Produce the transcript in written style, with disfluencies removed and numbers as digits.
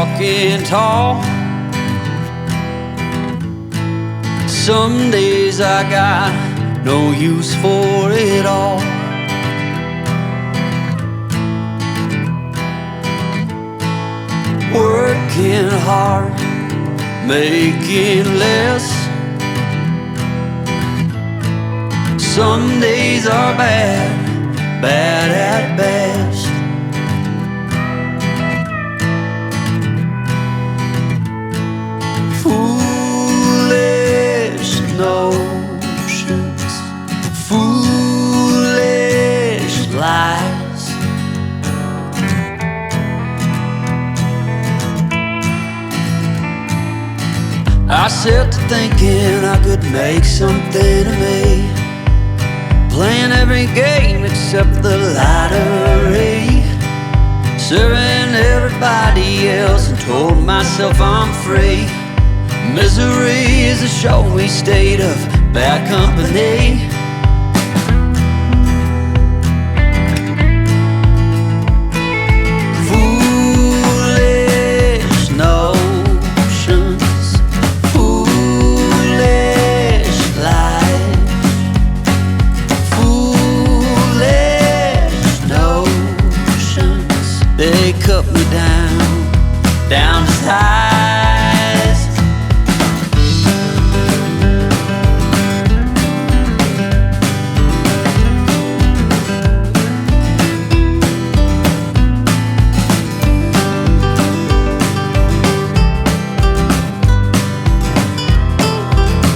walking tall. Some days I got no use for it all. Working hard, making less. Some days are bad, bad at best. Foolish notions, foolish lies. I set to thinking I could make something of me, playing every game except the lottery, serving everybody else and told myself I'm free. Misery is a showy state of bad company.